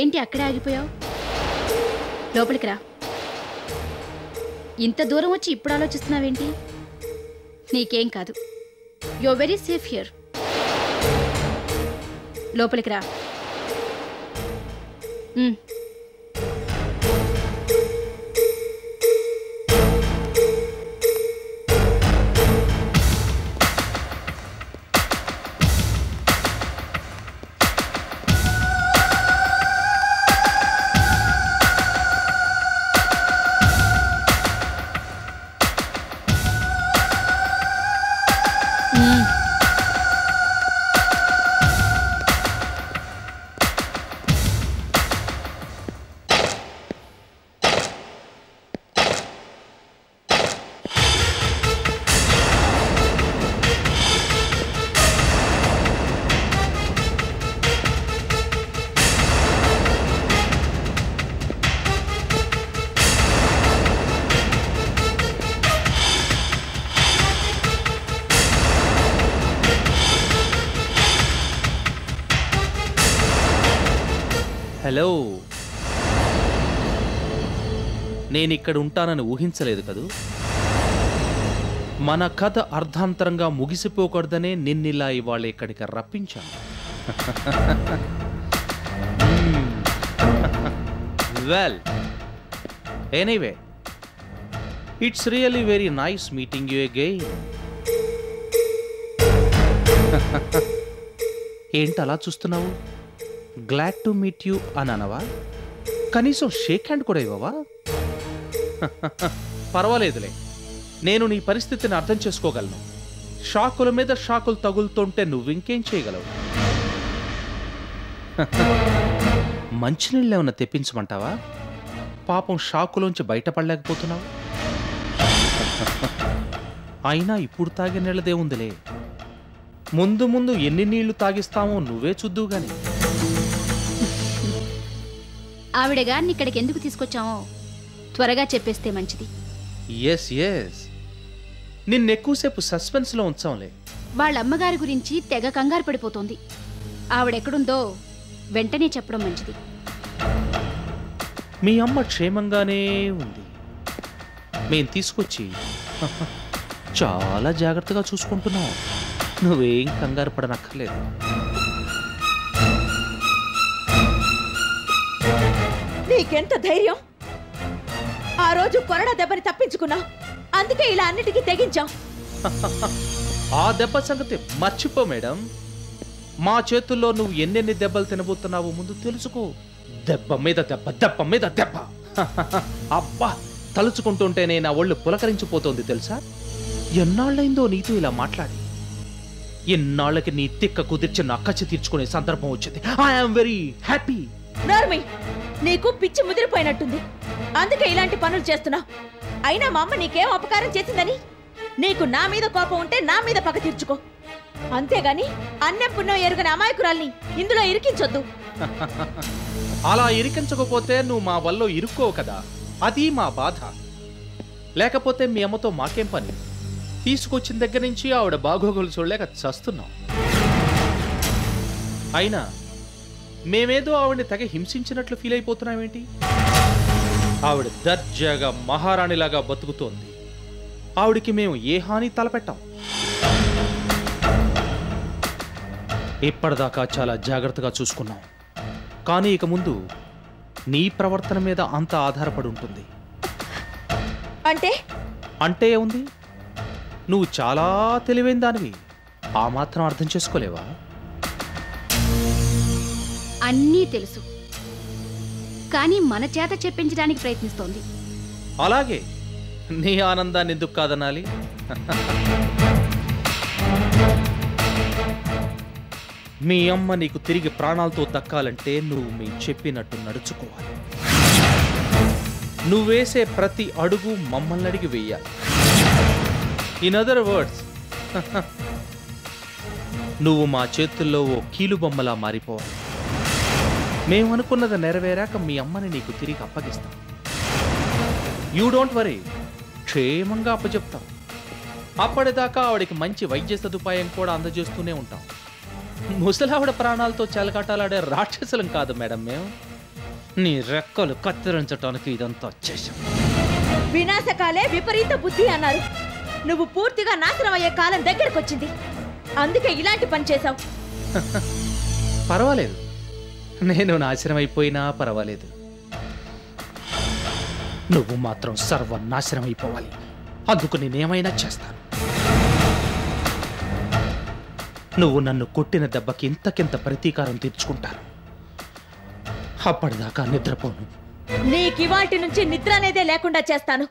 ఏంటి అక్కడే ఆగిపోయావు? లోపలికి రా. ఇంత దూరం వచ్చి ఇప్పుడు ఆలోచిస్తున్నావేంటి? నీకేం కాదు. You are very safe here. లోపలికి రా. హలో, నేనిక్కడ ఉంటానని ఊహించలేదు కదూ. మన కథ అర్ధాంతరంగా ముగిసిపోకూడదనే నిన్నిలా ఇవాళ ఇక్కడికి రప్పించాను. Well, anyway, it's really very nice meeting you again. ఏంటి అలా చూస్తున్నావు? గ్లాడ్ టు మీట్ యూ అని అనవా? కనీసం షేక్ హ్యాండ్ కూడా ఇవ్వవా? పర్వాలేదులే, నేను నీ పరిస్థితిని అర్థం చేసుకోగలను. షాకుల మీద షాకులు తగులుతుంటే నువ్వింకేం చేయగలవు? మంచినీళ్ళు ఏమన్నా తెప్పించమంటావా? పాపం షాకులోంచి బయటపడలేకపోతున్నావు. అయినా ఇప్పుడు తాగే నీళ్ళదే ఉందిలే. ముందు ముందు ఎన్ని నీళ్లు తాగిస్తామో నువ్వే చూద్దువు గాని. ఆవిడ గారిని ఇక్కడికి ఎందుకు తీసుకొచ్చామో త్వరగా చెప్పేస్తే మంచిది. ఎస్ ఎస్, నిన్నెక్కువసేపు సస్పెన్స్లో ఉంచాంలే. వాళ్ళ అమ్మగారి గురించి తెగ కంగారు పడిపోతోంది. ఆవిడెక్కడుందో వెంటనే చెప్పడం మంచిది. మీ అమ్మ క్షేమంగానే ఉంది. మేం తీసుకొచ్చి చాలా జాగ్రత్తగా చూసుకుంటున్నాం. నువ్వేం కంగారు పడనక్కర్లేదు. నీకెంత ధైర్యం! ఆ రోజు కొరడా దెబ్బని తప్పించుకున్నా, అందుకే ఇలా అన్నిటికీ తెగించాం. ఆ దెబ్బ సంగతి మర్చిపో మేడం. మా చేతుల్లో నువ్వు ఎన్నెన్ని దెబ్బలు తినబోతున్నావో ముందు తెలుసుకో. దెబ్బ మీద దెబ్బ, దెబ్బ మీద దెబ్బ. అబ్బా, తలుచుకుంటుంటేనే నా ఒళ్ళు పులకరించిపోతోంది తెలుసా. ఎన్నాళ్ళైందో నీతో ఇలా మాట్లాడి. ఎన్నాళ్ళకి నీ తిక్క కుదిర్చి నా కచ్చి తీర్చుకునే సందర్భం వచ్చింది. I'm very happy. నార్మి, నీకు పిచ్చి ముదిరిపోయినట్టుంది, అందుకే ఇలాంటి పనులు చేస్తున్నా. అయినా మా అమ్మ నీకేం అపకారం చేసిందని నీకు నా మీద కోపం ఉంటే నా మీద పగ తీర్చుకో. అంతేగాని అన్నం పుణ్యం ఎరుగని అమాయకురాల్ని ఇందులో ఇరికించొద్దు. అలా ఇరికించకపోతే నువ్వు మా వల్ల ఇరుక్కోవు కదా, అది మా బాధ. లేకపోతే మీ అమ్మతో మాకేం పని? తీసుకొచ్చిన దగ్గర నుంచి ఆవిడ బాగోగులు చూడలేక చస్తున్నాం. అయినా మేమేదో ఆవిడని తెగ హింసించినట్లు ఫీల్ అయిపోతున్నామేంటి? ఆవిడ దర్జాగా మహారాణిలాగా బతుకుతోంది. ఆవిడికి మేము ఏ హాని తలపెట్టాం. ఇప్పటిదాకా చాలా జాగ్రత్తగా చూసుకున్నాం. కానీ ఇక ముందు నీ ప్రవర్తన మీద అంత ఆధారపడి ఉంటుంది. అంటే ఏముంది? నువ్వు చాలా తెలివైన దానివి. ఆ మాత్రం అర్థం చేసుకోలేవా? అన్నీ తెలుసు, కానీ మన చేత చెప్పించడానికి ప్రయత్నిస్తోంది. అలాగే, నీ ఆనందాన్ని ఎందుకు కాదనాలి? మీ అమ్మ నీకు తిరిగి ప్రాణాలతో దక్కాలంటే నువ్వు మీ చెప్పినట్టు నడుచుకోవాలి. నువ్వేసే ప్రతి అడుగు మమ్మల్ని అడిగి వెయ్యాలి. ఇన్ అదర్ వర్డ్స్, నువ్వు మా చేతుల్లో ఓ కీలుబొమ్మలా మారిపోవాలి. మేమనుకున్నది నెరవేరాక మీ అమ్మని నీకు తిరిగి అప్పగిస్తాం. యూ డోంట్ వరీ, క్షేమంగా అప్పచెప్తాం. అప్పటిదాకా ఆవిడికి మంచి వైద్య సదుపాయం కూడా అందజేస్తూనే ఉంటాం. ముసలావిడ ప్రాణాలతో చెలకటాలాడే రాక్షసులం కాదు మేడం మేము. నీ రెక్కలు కత్తిరించటానికి ఇదంతా చేశాను. వినాశకాలే విపరీత బుద్ధి అన్నారు. నువ్వు పూర్తిగా నాశనం అయ్యే కాలం దగ్గరకు వచ్చింది. అందుకే ఇలాంటి పని చేశావు. పర్వాలేదు, నేను నాశనం అయిపోయినా పర్వాలేదు. నువ్వు మాత్రం సర్వనాశనం అయిపోవాలి. అందుకు నేనేమైనా చేస్తాను. నువ్వు నన్ను కొట్టిన దెబ్బకి ఇంతకింత ప్రతీకారం తీర్చుకుంటాను. అప్పటిదాకా నిద్రపోను. నీకివాటి నుంచి నిద్ర అనేదే లేకుండా చేస్తాను.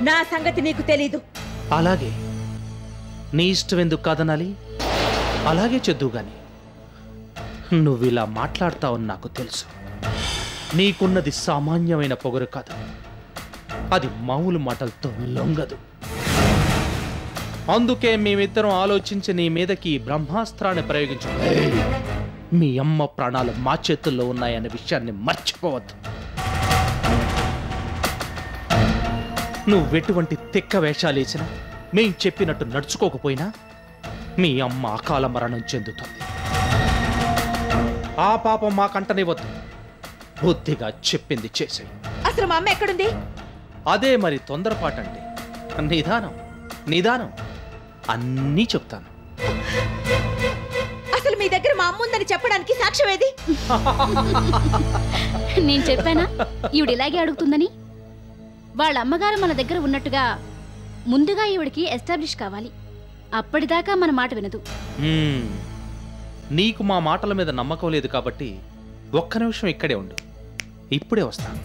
నా సంగతి నీకు తెలీదు. అలాగే, నీ ఇష్టం ఎందుకు కాదనాలి? అలాగే చెద్దు గాని. నువ్విలా మాట్లాడతావని నాకు తెలుసు. నీకున్నది సామాన్యమైన పొగరు కాదు. అది మామూలు మాటలతో లొంగదు. అందుకే మేమిద్దరం ఆలోచించి నీ మీదకి బ్రహ్మాస్త్రాన్ని ప్రయోగించాం. మీ అమ్మ ప్రాణాలు మా చేతుల్లో ఉన్నాయనే విషయాన్ని మర్చిపోవద్దు. నువ్వెటువంటి తిక్క వేషాలేసినా, మేం చెప్పినట్టు నడుచుకోకపోయినా మీ అమ్మ అకాల మరణం చెందుతుంది. ఆ పాపం మాకంటనివ్వద్దు. బుద్ధిగా చెప్పింది చేసేయి. అసలు మా అమ్మ ఎక్కడుంది? అదే మరి తొందరపాటండి. నిదానం నిదానం, అన్నీ చెప్తాను. అసలు మీ దగ్గర మా అమ్మ ఉందని చెప్పడానికి సాక్ష్యం ఏది? నేను చెప్పానా ఈవిడ ఇలాగే అడుగుతుందని? వాళ్ళ అమ్మగారు మన దగ్గర ఉన్నట్టుగా ముందుగా ఈవిడికి ఎస్టాబ్లిష్ కావాలి. అప్పటిదాకా మన మాట వినదు. నీకు మా మాటల మీద నమ్మకం లేదు కాబట్టి ఒక్క నిమిషం ఇక్కడే ఉండు. ఇప్పుడే వస్తాను.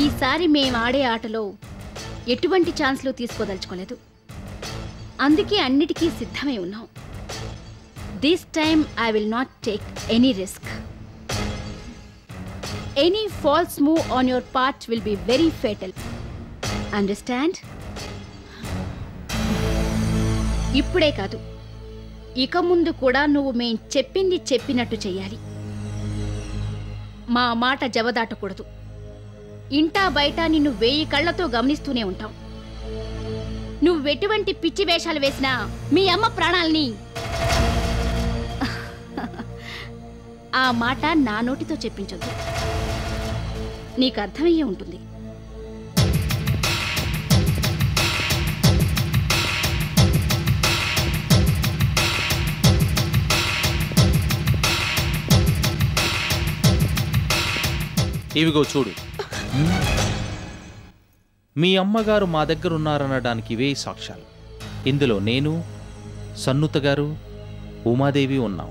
ఈసారి మేం ఆడే ఆటలో ఎటువంటి ఛాన్స్లు తీసుకోదలుచుకోలేదు. అందుకే అన్నిటికీ సిద్ధమై ఉన్నాం. This time I will not take any risk. Any false move on your part will be very fatal. Understand? ఇప్పుడే కాదు, ఇక ముందు కూడా నువ్వు మేం చెప్పింది చెప్పినట్టు చెయ్యాలి. మా మాట జవదాటకూడదు. ఇంటా బయట నిన్ను 1000 కళ్లతో గమనిస్తూనే ఉంటాం. నువ్వెటువంటి పిచ్చి వేషాలు వేసినా మీ అమ్మ ప్రాణాల్ని ఆ మాట నా నోటితో చెప్పించొద్దు. నీకు అర్థమయ్యే ఉంటుంది. ఇవిగో చూడు. మీ అమ్మగారు మా దగ్గర ఉన్నారనడానికి ఇవే సాక్ష్యాలు. ఇందులో నేను, సన్నుత గారు, ఉమాదేవి ఉన్నాం.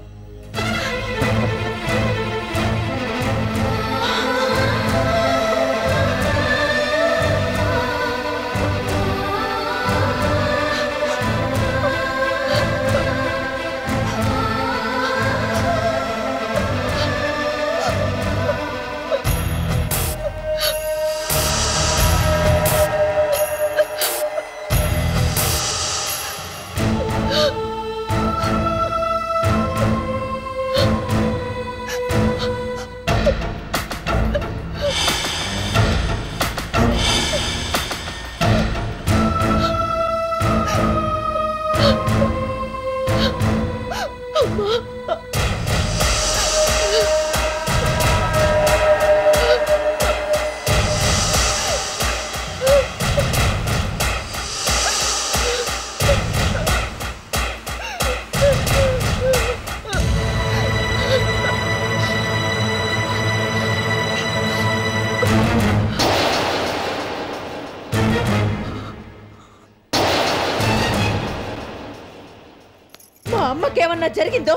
అమ్మకేమన్నా జరిగిందో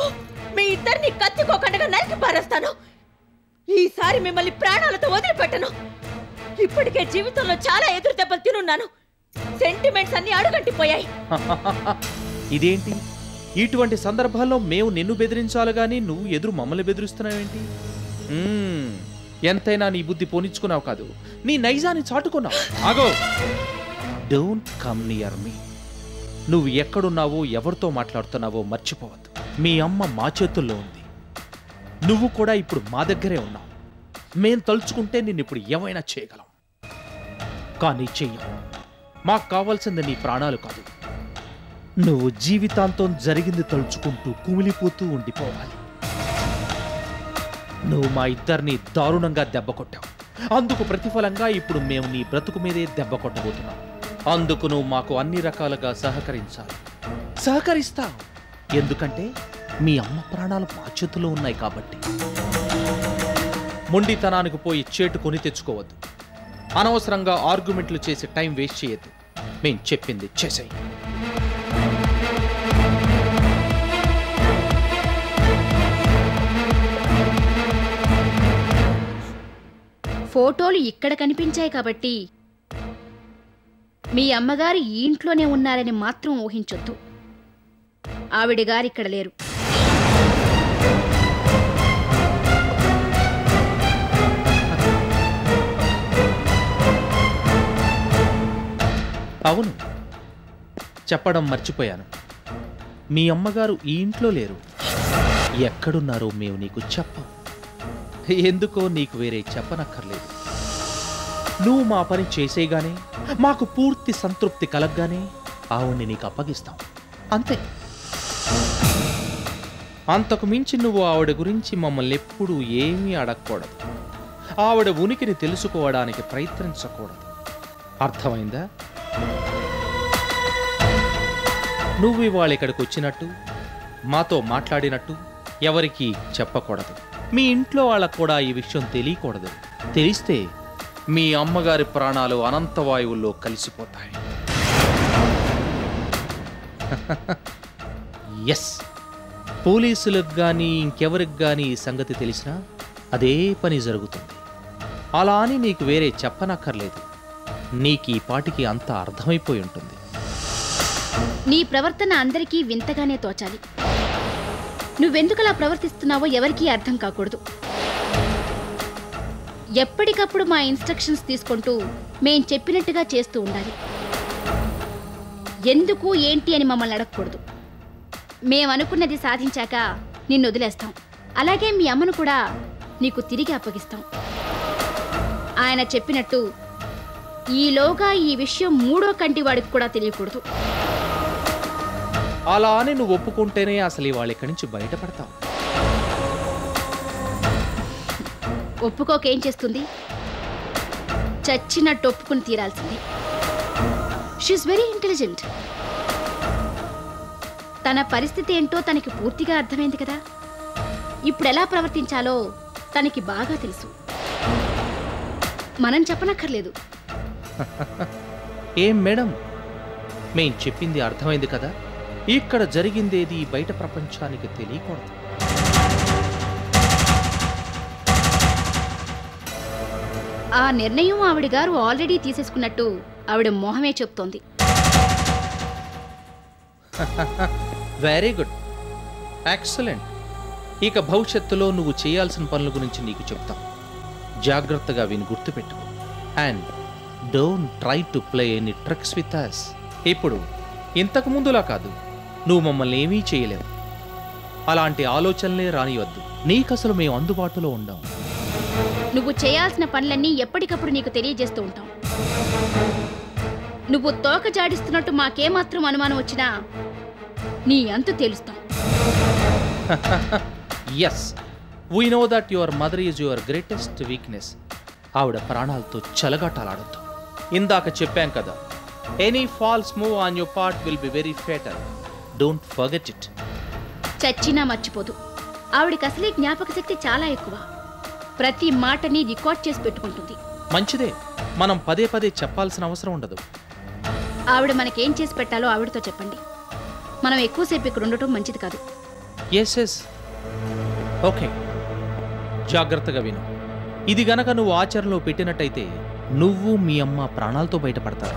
మీ ఇద్దరిని కత్తికోకండగా నరికి పారేస్తాను. ఈసారి మిమ్మల్ని ప్రాణాలతో వదిలిపెట్టను. ఇప్పటికే జీవితంలో చాలా ఎదురు దెబ్బలు తినున్నాను. సెంటిమెంట్స్ అన్ని అడుగంటిపోయాయి. ఇదేంటి ఇటువంటి సందర్భాల్లో మేము నిన్ను బెదిరించాలి గాని నువ్వు ఎదురు మమ్మల్ని బెదిరిస్తున్నావేంటి? ఎంతైనా నీ బుద్ధి పోనిచ్చుకున్నావు కాదు, నీ నైజాన్ని చాటుకున్నావు. ఆగో, డోంట్ కమ్ నియర్ మీ. నువ్వు ఎక్కడున్నావో ఎవరితో మాట్లాడుతున్నావో మర్చిపోవద్దు. మీ అమ్మ మా చేతుల్లో ఉంది, నువ్వు కూడా ఇప్పుడు మా దగ్గరే ఉన్నావు. మేం తలుచుకుంటే నిన్నిప్పుడు ఏమైనా చేయగలం, కానీ చెయ్యం. మాకు కావాల్సింది నీ ప్రాణాలు కాదు, నువ్వు జీవితాంతం జరిగింది తలుచుకుంటూ కుమిలిపోతూ ఉండిపోవాలి. నువ్వు మా ఇద్దరిని దారుణంగా దెబ్బ కొట్టావు, అందుకు ప్రతిఫలంగా ఇప్పుడు మేము నీ బ్రతుకు మీదే దెబ్బ కొట్టబోతున్నాం. అందుకు నువ్వు మాకు అన్ని రకాలుగా సహకరించాలి. సహకరిస్తావు, ఎందుకంటే మీ అమ్మ ప్రాణాలు మా చేతిలో ఉన్నాయి కాబట్టి. మొండితనానికి పోయి చేటు కొని తెచ్చుకోవద్దు. అనవసరంగా ఆర్గ్యుమెంట్లు చేసి టైం వేస్ట్ చేయొద్దు. మేం చెప్పింది చేసేయి. ఫోటోలు ఇక్కడ కనిపించాయి కాబట్టి మీ అమ్మగారు ఈ ఇంట్లోనే ఉన్నారని మాత్రం ఊహించొద్దు. ఆవిడ గారు ఇక్కడ లేరు. అవును, చెప్పడం మర్చిపోయాను. మీ అమ్మగారు ఈ ఇంట్లో లేరు. ఎక్కడున్నారో మేము నీకు చెప్పం. ఎందుకో నీకు వేరే చెప్పనక్కర్లేదు. నువ్వు మా పని చేసేగానే, మాకు పూర్తి సంతృప్తి కలగ్గానే ఆవిడ్ని నీకు అప్పగిస్తాం, అంతే. అంతకు మించి నువ్వు ఆవిడ గురించి మమ్మల్ని ఎప్పుడూ ఏమీ అడగకూడదు. ఆవిడ ఉనికిని తెలుసుకోవడానికి ప్రయత్నించకూడదు. అర్థమైందా? నువ్వు ఇవాళ ఇక్కడికి వచ్చినట్టు, మాతో మాట్లాడినట్టు ఎవరికీ చెప్పకూడదు. మీ ఇంట్లో వాళ్ళకు కూడా ఈ విషయం తెలియకూడదు. తెలిస్తే మీ అమ్మగారి ప్రాణాలు అనంతవాయువుల్లో కలిసిపోతాయి. ఎస్, పోలీసులకు కానీ ఇంకెవరికి కానీ ఈ సంగతి తెలిసినా అదే పని జరుగుతుంది. అలా అని నీకు వేరే చెప్పనక్కర్లేదు. నీకు ఈ పాటికి అంతా అర్థమైపోయి ఉంటుంది. నీ ప్రవర్తన అందరికీ వింతగానే తోచాలి. నువ్వెందుకలా ప్రవర్తిస్తున్నావో ఎవరికీ అర్థం కాకూడదు. ఎప్పటికప్పుడు మా ఇన్స్ట్రక్షన్స్ తీసుకుంటూ మేం చెప్పినట్టుగా చేస్తూ ఉండాలి. ఎందుకు ఏంటి అని మమ్మల్ని అడగకూడదు. మేమనుకున్నది సాధించాక నిన్ను వదిలేస్తాం. అలాగే మీ అమ్మను కూడా నీకు తిరిగి అప్పగిస్తాం. ఆయన చెప్పినట్టు ఈలోగా ఈ విషయం మూడో కంటి వాడికి కూడా తెలియకూడదు. అలా అని నువ్వు ఒప్పుకుంటేనే అసలు ఇవాళ ఇక్కడి నుంచి బయటపడతావు. ఒప్పుకోకేం చేస్తుంది? చచ్చినట్టు ఒప్పుకుని తీరాల్సింది. She is very intelligent. తన పరిస్థితి ఏంటో తనకి పూర్తిగా అర్థమైంది కదా. ఇప్పుడు ఎలా ప్రవర్తించాలో తనకి బాగా తెలుసు. మనం చెప్పనక్కర్లేదు. ఏం మేడం, మేం చెప్పింది అర్థమైంది కదా. ఇక్కడ జరిగిందేది బయట ప్రపంచానికి తెలియకూడదు. ఆ నిర్ణయం ఆవిడ గారు ఆల్రెడీ తీసేసుకున్నట్టు ఆవిడ మోహమే చెప్తోంది. Very good, excellent. ఇక భవిష్యత్తులో నువ్వు చేయాల్సిన పనుల గురించి నీకు చెప్తాం. జాగ్రత్తగా విని గుర్తుపెట్టుకో. And don't try to play any tricks with us. ఇప్పుడు ఇంతకు ముందులా కాదు, నువ్వు మమ్మల్ని ఏమీ చేయలేవు. అలాంటి ఆలోచనలే రానివద్దు. నీకసలు మేము అందుబాటులో ఉండాం. నువ్వు చేయాల్సిన పనులన్నీ ఎప్పటికప్పుడు నీకు తెలియజేస్తూ ఉంటాం. నువ్వు తోక జాడిస్తున్నట్టు మాకేమాత్రం అనుమానం వచ్చినా నీ అంతు తెలుస్తాం. Yes, we know that your mother is your greatest weakness. ఆవిడ ప్రాణాలతో చెలగాటాలాడొద్దు. ఇందాక చెప్పాం కదా, any false move on your part will be very fatal. Don't forget it. చచ్చినా మర్చిపోదు. ఆవిడకి అసలే జ్ఞాపక శక్తి చాలా ఎక్కువ. ప్రతి మాటని రికార్డ్ చేసి పెట్టుకుంటుంది. మంచిదే, మనం పదే పదే చెప్పాల్సిన అవసరం ఉండదు. ఆవిడ మనకేం చేసి పెట్టాలో ఆవిడతో చెప్పండి. మనం ఎక్కువసేపు ఇక్కడ ఉండటం మంచిది కాదు. Yes yes, okay. జాగ్రత్తగా విను. ఇది గనక నువ్వు ఆచరణలో పెట్టినట్టయితే నువ్వు మీ అమ్మ ప్రాణాలతో బయటపడతారు.